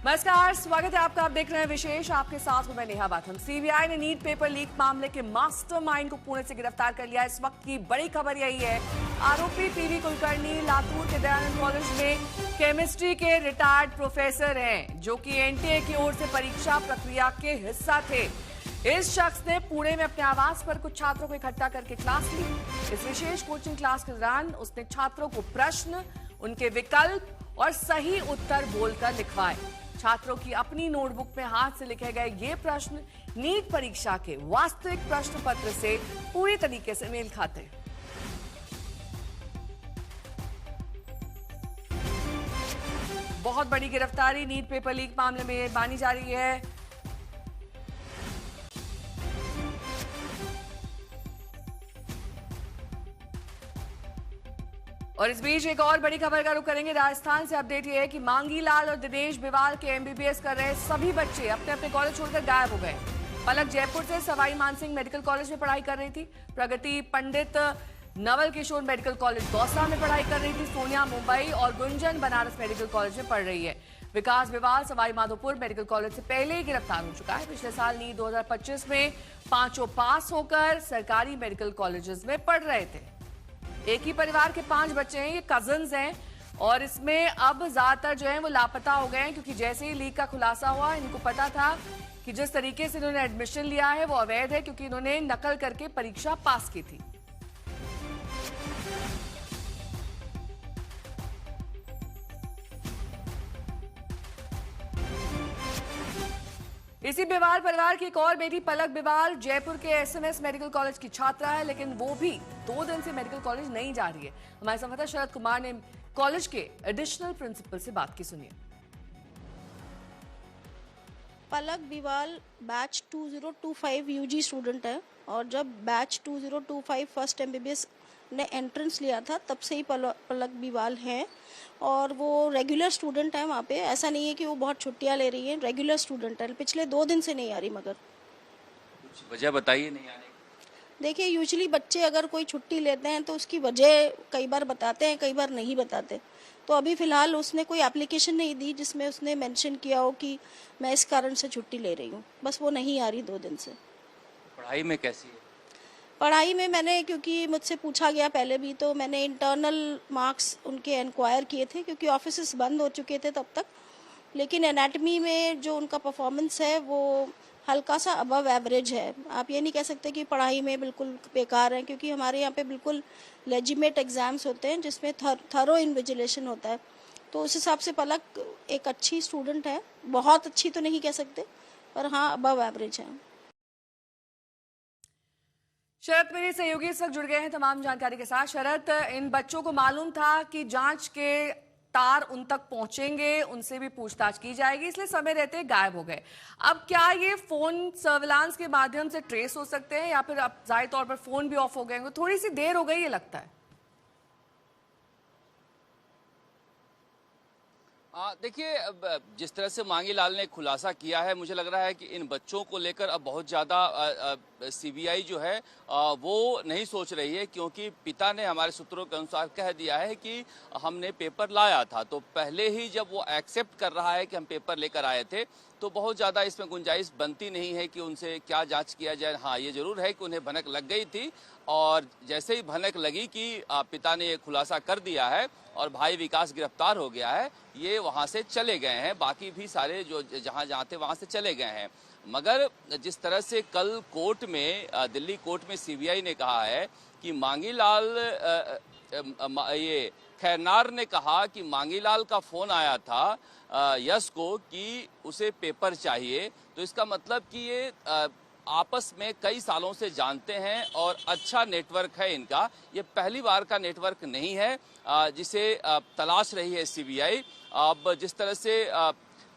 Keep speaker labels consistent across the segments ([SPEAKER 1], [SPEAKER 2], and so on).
[SPEAKER 1] नमस्कार, स्वागत है आपका। आप देख रहे हैं विशेष, आपके साथ हूं मैं नेहा बाथम। सीबीआई ने नीट पेपर लीक मामले के मास्टरमाइंड को पुणे से गिरफ्तार कर लिया। इस वक्त की बड़ी खबर यही है, आरोपी पीवी कुलकर्णी लातूर के दयानंद कॉलेज में केमिस्ट्री के रिटायर्ड प्रोफेसर हैं, जो कि एनटीए की ओर से परीक्षा प्रक्रिया के हिस्सा थे। इस शख्स ने पुणे में अपने आवास पर कुछ छात्रों को इकट्ठा करके क्लास ली। इस विशेष कोचिंग क्लास के दौरान उसने छात्रों को प्रश्न, उनके विकल्प और सही उत्तर बोलकर लिखवाए। छात्रों की अपनी नोटबुक में हाथ से लिखे गए ये प्रश्न नीट परीक्षा के वास्तविक प्रश्न पत्र से पूरी तरीके से मेल खाते हैं। बहुत बड़ी गिरफ्तारी नीट पेपर लीक मामले में मानी जा रही है। और इस बीच एक और बड़ी खबर का रुख करेंगे। राजस्थान से अपडेट ये है कि मांगी लाल और दिनेश बिवाल के एमबीबीएस कर रहे सभी बच्चे अपने अपने कॉलेज छोड़कर गायब हो गए। पलक जयपुर से सवाई मानसिंह मेडिकल कॉलेज में पढ़ाई कर रही थी। प्रगति पंडित नवल किशोर मेडिकल कॉलेज दौसा में पढ़ाई कर रही थी। सोनिया मुंबई और गुंजन बनारस मेडिकल कॉलेज में पढ़ रही है। विकास बिवाल सवाई माधोपुर मेडिकल कॉलेज से पहले ही गिरफ्तार हो चुका है। पिछले साल नीट 2025 में पांचों पास होकर सरकारी मेडिकल कॉलेजेस में पढ़ रहे थे। एक ही परिवार के 5 बच्चे हैं, ये कजन्स हैं, और इसमें अब ज्यादातर जो है वो लापता हो गए हैं, क्योंकि जैसे ही लीक का खुलासा हुआ इनको पता था कि जिस तरीके से इन्होंने एडमिशन लिया है वो अवैध है, क्योंकि इन्होंने नकल करके परीक्षा पास की थी। इसी बिवाल परिवार की एक और बेटी पलक बिवाल जयपुर के एसएमएस मेडिकल कॉलेज की छात्रा है, लेकिन वो भी 2 दिन से मेडिकल कॉलेज नहीं जा रही है। हमारे संवाददाता शरद कुमार ने कॉलेज के एडिशनल प्रिंसिपल से बात की, सुनिए।
[SPEAKER 2] पलक बिवाल बैच 2025 यूजी स्टूडेंट है, और जब बैच 2025 फर्स्ट एमबीबीएस ने एंट्रेंस लिया था तब से ही पलक बिवाल हैं, और वो रेगुलर स्टूडेंट है वहाँ पे। ऐसा नहीं है कि वो बहुत छुट्टियाँ ले रही है, रेगुलर स्टूडेंट है। पिछले 2 दिन से नहीं आ रही। मगर
[SPEAKER 3] कुछ वजह बताइए नहीं आने की।
[SPEAKER 2] देखिए, यूजुअली बच्चे अगर कोई छुट्टी लेते हैं तो उसकी वजह कई बार बताते हैं, कई बार नहीं बताते। तो अभी फ़िलहाल उसने कोई एप्लीकेशन नहीं दी जिसमें उसने मेंशन किया हो कि मैं इस कारण से छुट्टी ले रही हूँ। बस वो नहीं आ रही 2 दिन से।
[SPEAKER 3] पढ़ाई में कैसी है?
[SPEAKER 2] पढ़ाई में मैंने, क्योंकि मुझसे पूछा गया पहले भी, तो मैंने इंटरनल मार्क्स उनके इंक्वायर किए थे, क्योंकि ऑफिसेस बंद हो चुके थे तब तक। लेकिन एनाटमी में जो उनका परफॉर्मेंस है वो हल्का सा अबव एवरेज है। आप ये नहीं कह सकते कि पढ़ाई में बिल्कुल बेकार है, क्योंकि हमारे यहाँ पे बिल्कुल लेजिमेट एग्ज़ाम्स होते हैं जिसमें थरो इन्विजिलेशन होता है। तो उस हिसाब से पलक एक अच्छी स्टूडेंट है। बहुत अच्छी तो नहीं कह सकते, पर हाँ अबव एवरेज है।
[SPEAKER 1] शरद मेरे सहयोगी इस वक्त जुड़ गए हैं तमाम जानकारी के साथ। शरद, इन बच्चों को मालूम था कि जांच के तार उन तक पहुंचेंगे, उनसे भी पूछताछ की जाएगी, इसलिए समय रहते गायब हो गए। अब क्या ये फोन सर्विलांस के माध्यम से ट्रेस हो सकते हैं, या फिर अब जाहिर तौर पर फोन भी ऑफ हो गए होंगे? थोड़ी सी देर हो गई ये लगता है।
[SPEAKER 3] देखिए, जिस तरह से मांगी लाल ने खुलासा किया है, मुझे लग रहा है कि इन बच्चों को लेकर अब बहुत ज़्यादा सीबीआई जो है वो नहीं सोच रही है, क्योंकि पिता ने हमारे सूत्रों के अनुसार कह दिया है कि हमने पेपर लाया था। तो पहले ही जब वो एक्सेप्ट कर रहा है कि हम पेपर लेकर आए थे, तो बहुत ज़्यादा इसमें गुंजाइश बनती नहीं है कि उनसे क्या जांच किया जाए। हाँ, ये जरूर है कि उन्हें भनक लग गई थी, और जैसे ही भनक लगी कि पिता ने ये खुलासा कर दिया है और भाई विकास गिरफ्तार हो गया है, ये वहाँ से चले गए हैं। बाकी भी सारे जो जहाँ थे वहाँ से चले गए हैं। मगर जिस तरह से कल कोर्ट में, दिल्ली कोर्ट में सीबीआई ने कहा है कि मांगी लाल, ये खैरनार ने कहा कि मांगी लाल का फोन आया था यश को कि उसे पेपर चाहिए, तो इसका मतलब कि ये आपस में कई सालों से जानते हैं और अच्छा नेटवर्क है इनका। ये पहली बार का नेटवर्क नहीं है जिसे तलाश रही है सीबीआई। अब जिस तरह से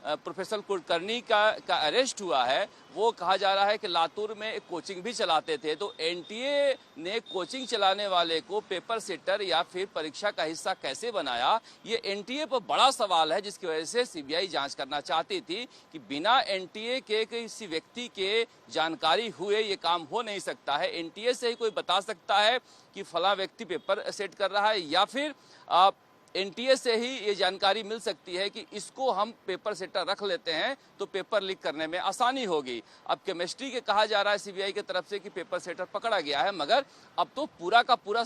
[SPEAKER 3] प्रोफेसर कुलकर्णी का अरेस्ट हुआ है, वो कहा जा रहा है कि लातूर में एक कोचिंग भी चलाते थे। तो एनटीए ने कोचिंग चलाने वाले को पेपर सेटर या फिर परीक्षा का हिस्सा कैसे बनाया, ये एनटीए पर बड़ा सवाल है, जिसकी वजह से सीबीआई जांच करना चाहती थी कि बिना एनटीए के किसी व्यक्ति के जानकारी हुए ये काम हो नहीं सकता है। एनटीए से ही कोई बता सकता है कि फला व्यक्ति पेपर सेट कर रहा है, या फिर एनटीए से ही ये जानकारी मिल सकती है कि इसको हम पेपर सेटर रख लेते हैं तो पेपर लीक करने में आसानी होगी। अब केमिस्ट्री के कहा जा रहा है सीबीआई की तरफ से कि पेपर सेटर पकड़ा गया है, मगर अब तो पूरा का पूरा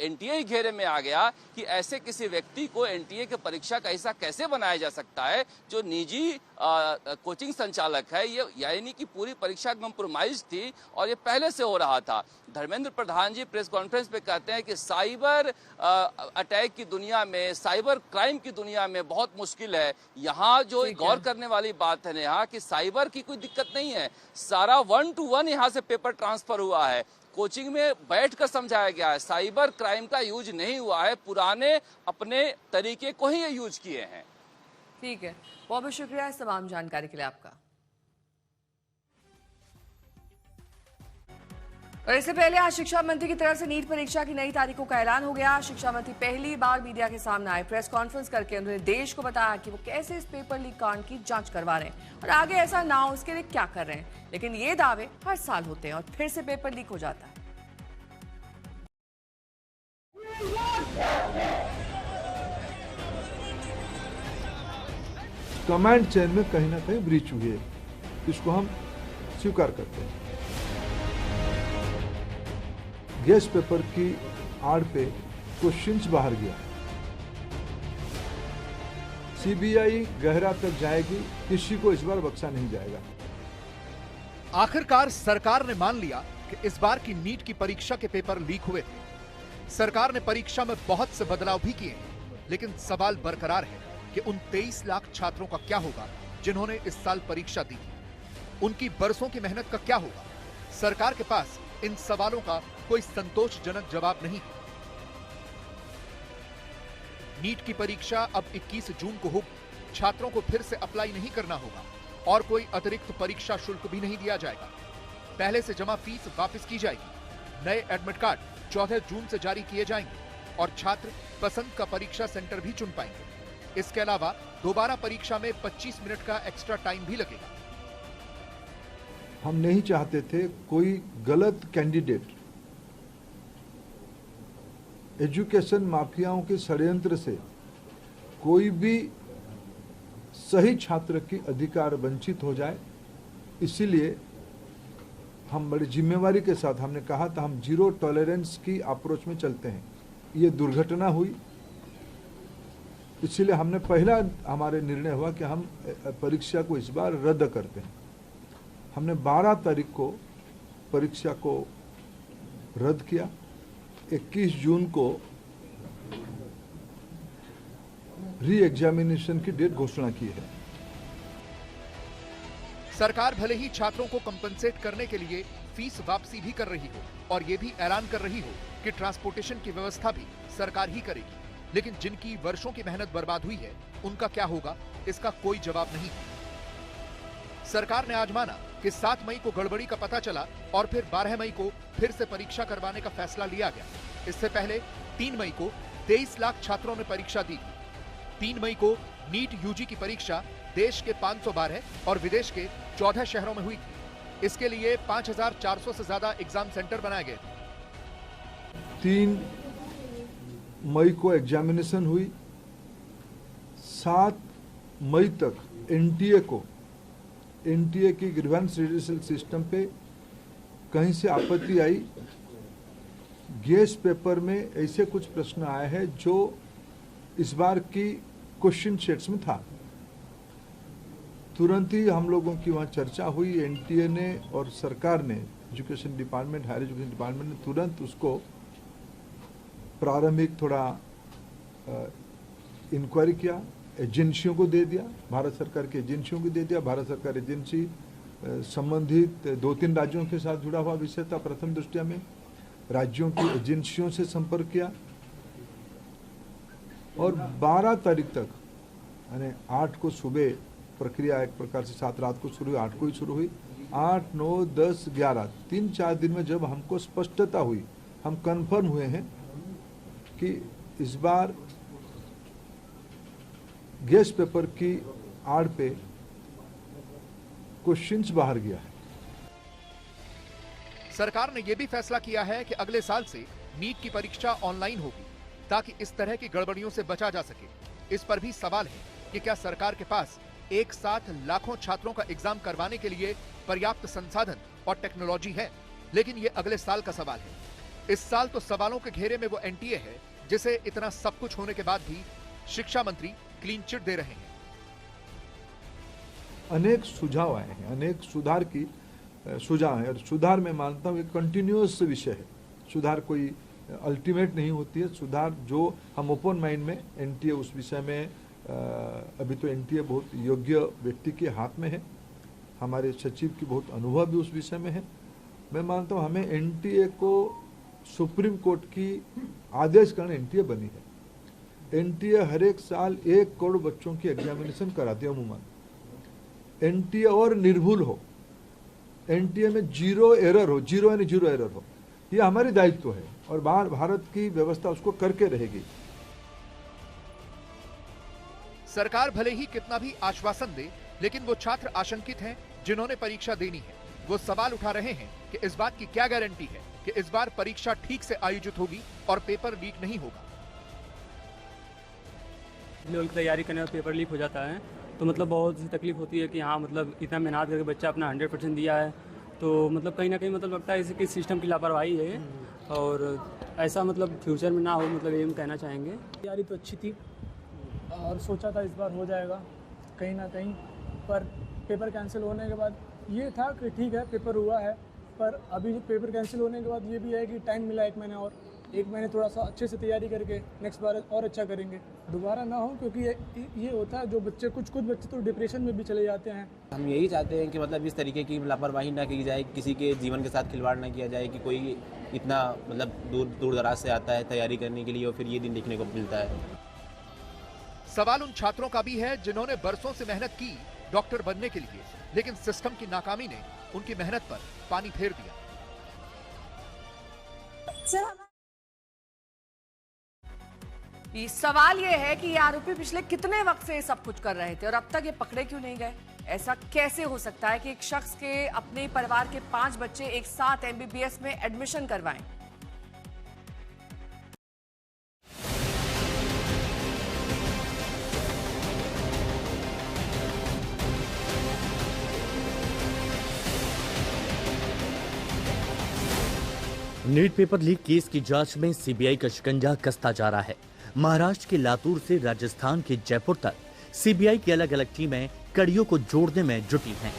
[SPEAKER 3] एनटीए ही घेरे में आ गया कि ऐसे किसी व्यक्ति को एनटीए के परीक्षा का हिस्सा कैसे बनाया जा सकता है जो निजी कोचिंग संचालक है। ये यानी कि पूरी परीक्षा कॉम्प्रोमाइज थी और ये पहले से हो रहा था। धर्मेंद्र प्रधान जी प्रेस कॉन्फ्रेंस पे कहते हैं कि साइबर अटैक की दुनिया में, साइबर क्राइम की दुनिया में बहुत मुश्किल है। यहाँ जो गौर करने वाली बात है यहाँ कि साइबर की कोई दिक्कत नहीं है, सारा 1 to 1 यहाँ से पेपर ट्रांसफर हुआ है, कोचिंग में बैठकर समझाया गया है, साइबर क्राइम का यूज नहीं हुआ है, पुराने अपने तरीके को ही ये यूज किए हैं।
[SPEAKER 1] ठीक है, बहुत बहुत शुक्रिया इस तमाम जानकारी के लिए आपका। और इससे पहले आज शिक्षा मंत्री की तरफ से नीट परीक्षा की नई तारीखों का ऐलान हो गया। शिक्षा मंत्री पहली बार मीडिया के सामने आए, प्रेस कॉन्फ्रेंस करके उन्होंने देश को बताया कि वो कैसे इस पेपर लीक कांड की जांच करवा रहे हैं और आगे ऐसा ना हो उसके लिए क्या कर रहे हैं। लेकिन ये दावे हर साल होते हैं और फिर से पेपर लीक हो जाता है।
[SPEAKER 4] कमांड चेन में कहीं ना कहीं ब्रीच हुई है, इसको हम स्वीकार करते हैं। गैस पेपर की आड़ पे क्वेश्चंस बाहर गया। सीबीआई गहरा तक जाएगी, किसी को इस बार बख्शा नहीं जाएगा।
[SPEAKER 5] आखिरकार सरकार ने मान लिया कि इस बार की नीट की परीक्षा के पेपर लीक हुए थे। सरकार ने परीक्षा में बहुत से बदलाव भी किए, लेकिन सवाल बरकरार है कि उन 23 लाख छात्रों का क्या होगा जिन्होंने इस साल परीक्षा दी थी। उनकी बरसों की मेहनत का क्या होगा? सरकार के पास इन सवालों का कोई संतोषजनक जवाब नहीं है। नीट की परीक्षा अब 21 जून को होगी। छात्रों को फिर से अप्लाई नहीं करना होगा और कोई अतिरिक्त परीक्षा शुल्क भी नहीं दिया जाएगा। पहले से जमा फीस वापस की जाएगी। नए एडमिट कार्ड 14 जून से जारी किए जाएंगे और छात्र पसंद का परीक्षा सेंटर भी चुन पाएंगे। इसके अलावा दोबारा परीक्षा में 25 मिनट का एक्स्ट्रा टाइम भी लगेगा।
[SPEAKER 4] हम नहीं चाहते थे कोई गलत कैंडिडेट एजुकेशन माफियाओं के षड्यंत्र से कोई भी सही छात्र की अधिकार वंचित हो जाए। इसीलिए हम बड़ी जिम्मेवारी के साथ हमने कहा था हम जीरो टॉलरेंस की अप्रोच में चलते हैं। ये दुर्घटना हुई, इसीलिए हमने पहला हमारे निर्णय हुआ कि हम परीक्षा को इस बार रद्द करते हैं। हमने 12 तारीख को परीक्षा को रद्द किया। 21 जून को री एग्जामिनेशन की डेट घोषणा की है।
[SPEAKER 5] सरकार भले ही छात्रों को कंपनसेट करने के लिए फीस वापसी भी कर रही हो और ये भी ऐलान कर रही हो कि ट्रांसपोर्टेशन की व्यवस्था भी सरकार ही करेगी, लेकिन जिनकी वर्षों की मेहनत बर्बाद हुई है उनका क्या होगा, इसका कोई जवाब नहीं है। सरकार ने आज माना कि 7 मई को गड़बड़ी का पता चला और फिर 12 मई को फिर से परीक्षा करवाने का फैसला लिया गया। इससे पहले 3 मई को 23 लाख छात्रों ने परीक्षा दी थी। 3 मई को नीट यूजी की परीक्षा देश के 512 और विदेश के 14 शहरों में हुई थी। इसके लिए 5400 से ज्यादा एग्जाम सेंटर बनाए गए थे।
[SPEAKER 4] 3 मई को एग्जामिनेशन हुई। 7 मई तक एनटीए की ग्रीवेंस रिड्यूसल सिस्टम पे कहीं से आपत्ति आई। गैस पेपर में ऐसे कुछ प्रश्न आए हैं जो इस बार की क्वेश्चन सेट्स में था। तुरंत ही हम लोगों की वहाँ चर्चा हुई। एनटीए ने और सरकार ने, education department, higher education department ने तुरंत उसको प्रारंभिक थोड़ा इंक्वायरी किया, एजेंसियों को दे दिया, भारत सरकार की एजेंसियों को दे दिया। भारत सरकार एजेंसी संबंधित 2-3 राज्यों के साथ जुड़ा हुआ विषय था। प्रथम दृष्टया में राज्यों की एजेंसियों से संपर्क किया और 12 तारीख तक यानी 8 को सुबह प्रक्रिया एक प्रकार से 7 रात को शुरू हुई, 8 को ही शुरू हुई। 8, 9, 10, 11 3-4 दिन में जब हमको स्पष्टता हुई, हम कंफर्म हुए हैं कि इस बार गैस पेपर की आड़ पे क्वेश्चंस बाहर गया है।
[SPEAKER 5] सरकार ने यह भी फैसला किया है कि अगले साल से नीट की परीक्षा ऑनलाइन होगी। ताकि इस तरह की गड़बड़ियों से बचा जा सके। इस पर भी सवाल है कि क्या सरकार के पास एक साथ लाखों छात्रों का एग्जाम करवाने के लिए पर्याप्त संसाधन और टेक्नोलॉजी है। लेकिन ये अगले साल का सवाल है। इस साल तो सवालों के घेरे में वो एनटीए है जिसे इतना सब कुछ होने के बाद भी शिक्षा मंत्री क्लीन चिट दे रहे हैं।
[SPEAKER 4] अनेक सुझाव आए हैं, अनेक सुधार की सुझाव है, और सुधार मैं मानता हूँ एक कंटिन्यूअस विषय है। सुधार कोई अल्टीमेट नहीं होती है। सुधार जो हम ओपन माइंड में एनटीए उस विषय में अभी तो एनटीए बहुत योग्य व्यक्ति के हाथ में है। हमारे सचिव की बहुत अनुभव भी उस विषय में है। मैं मानता हूँ हमें एनटीए को सुप्रीम कोर्ट की आदेश कारण एनटीए बनी है। एनटीए हर एक साल 1 करोड़ बच्चों की एग्जामिनेशन कराती है अमूमन। एनटीए और निर्भुल हो, एनटीए में जीरो एरर हो, जीरो यानी जीरो एरर हो, ये हमारी दायित्व है और भारत की व्यवस्था उसको करके रहेगी।
[SPEAKER 5] सरकार भले ही कितना भी आश्वासन दे, लेकिन वो छात्र आशंकित हैं जिन्होंने परीक्षा देनी है। वो सवाल उठा रहे हैं कि इस बात की क्या गारंटी है कि इस बार परीक्षा ठीक से आयोजित होगी और पेपर लीक नहीं होगा।
[SPEAKER 6] लेवल की तैयारी करने और पेपर लीक हो जाता है तो मतलब बहुत सी तकलीफ होती है कि हाँ मतलब इतना मेहनत करके बच्चा अपना 100% दिया है, तो मतलब कहीं ना कहीं मतलब लगता है कि सिस्टम की लापरवाही है और ऐसा मतलब फ्यूचर में ना हो, मतलब ये हम कहना चाहेंगे।
[SPEAKER 7] तैयारी तो अच्छी थी और सोचा था इस बार हो जाएगा कहीं ना कहीं, पर पेपर कैंसिल होने के बाद ये था कि ठीक है पेपर हुआ है, पर अभी पेपर कैंसिल होने के बाद ये भी है कि टाइम मिला 1 महीने और 1 महीने थोड़ा सा अच्छे से तैयारी करके नेक्स्ट बार और अच्छा करेंगे, दोबारा ना हो। क्योंकि ये होता है जो बच्चे कुछ बच्चे तो डिप्रेशन में भी चले जाते हैं।
[SPEAKER 8] हम यही चाहते हैं कि मतलब इस तरीके की लापरवाही ना की जाए, किसी के जीवन के साथ खिलवाड़ ना किया जाए कि कोई इतना मतलब दूर दराज से आता है तैयारी करने के लिए और फिर ये दिन देखने को मिलता है।
[SPEAKER 5] सवाल उन छात्रों का भी है जिन्होंने बरसों से मेहनत की डॉक्टर बनने के लिए, लेकिन सिस्टम की नाकामी ने उनकी मेहनत पर पानी फेर दिया।
[SPEAKER 1] ये सवाल ये है कि ये आरोपी पिछले कितने वक्त से ये सब कुछ कर रहे थे और अब तक ये पकड़े क्यों नहीं गए? ऐसा कैसे हो सकता है कि एक शख्स के अपने परिवार के 5 बच्चे एक साथ एमबीबीएस में एडमिशन करवाएं?
[SPEAKER 9] नीट पेपर लीक केस की जांच में सीबीआई का शिकंजा कसता जा रहा है। महाराष्ट्र के लातूर से राजस्थान के जयपुर तक सीबीआई की अलग अलग टीमें कड़ियों को जोड़ने में जुटी हैं।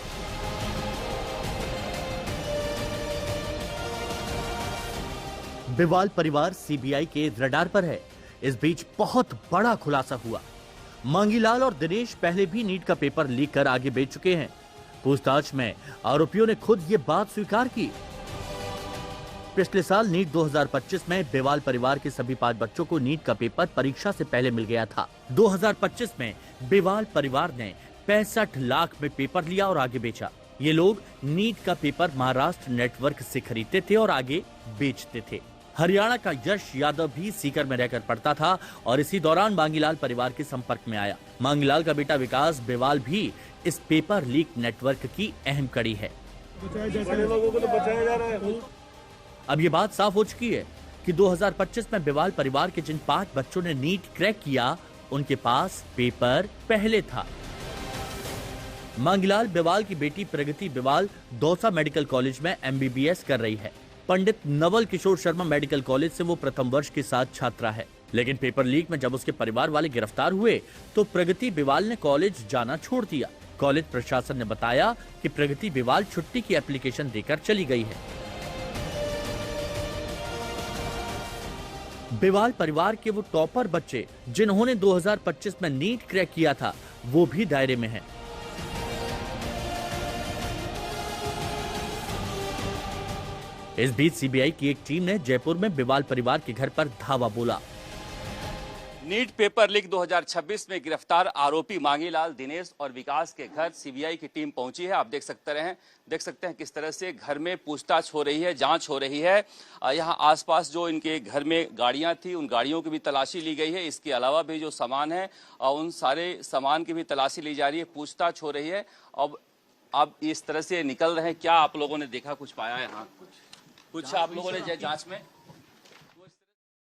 [SPEAKER 9] बिवाल परिवार सीबीआई के रडार पर है। इस बीच बहुत बड़ा खुलासा हुआ। मांगीलाल और दिनेश पहले भी नीट का पेपर लीक कर आगे बढ़ चुके हैं। पूछताछ में आरोपियों ने खुद ये बात स्वीकार की। पिछले साल नीट 2025 में बेवाल परिवार के सभी 5 बच्चों को नीट का पेपर परीक्षा से पहले मिल गया था। 2025 में बेवाल परिवार ने 65 लाख में पेपर लिया और आगे बेचा। ये लोग नीट का पेपर महाराष्ट्र नेटवर्क से खरीदते थे और आगे बेचते थे। हरियाणा का यश यादव भी सीकर में रहकर पढ़ता था और इसी दौरान मांगीलाल परिवार के संपर्क में आया। मांगीलाल का बेटा विकास बेवाल भी इस पेपर लीक नेटवर्क की अहम कड़ी है। अब ये बात साफ हो चुकी है कि 2025 में बेवाल परिवार के जिन 5 बच्चों ने नीट क्रैक किया, उनके पास पेपर पहले था। मांगीलाल बेवाल की बेटी प्रगति बेवाल दौसा मेडिकल कॉलेज में एमबीबीएस कर रही है। पंडित नवल किशोर शर्मा मेडिकल कॉलेज से वो प्रथम वर्ष के साथ छात्रा है। लेकिन पेपर लीक में जब उसके परिवार वाले गिरफ्तार हुए तो प्रगति बेवाल ने कॉलेज जाना छोड़ दिया। कॉलेज प्रशासन ने बताया कि प्रगति बेवाल छुट्टी की एप्लीकेशन देकर चली गई है। बेवाल परिवार के वो टॉपर बच्चे जिन्होंने 2025 में नीट क्रैक किया था, वो भी दायरे में हैं। इस बीच सीबीआई की एक टीम ने जयपुर में बेवाल परिवार के घर पर धावा बोला।
[SPEAKER 3] नीट पेपर लीक 2026 में गिरफ्तार आरोपी मांगीलाल, दिनेश और विकास के घर सीबीआई की टीम पहुंची है। आप देख सकते हैं किस तरह से घर में पूछताछ हो रही है, जांच हो रही है। यहाँ आसपास जो इनके घर में गाड़ियां थी, उन गाड़ियों की भी तलाशी ली गई है। इसके अलावा भी जो सामान है, उन सारे सामान की भी तलाशी ली जा रही है, पूछताछ हो रही है। अब इस तरह से निकल रहे हैं। क्या आप लोगों ने देखा, कुछ पाया यहाँ? कुछ आप लोगों ने जांच में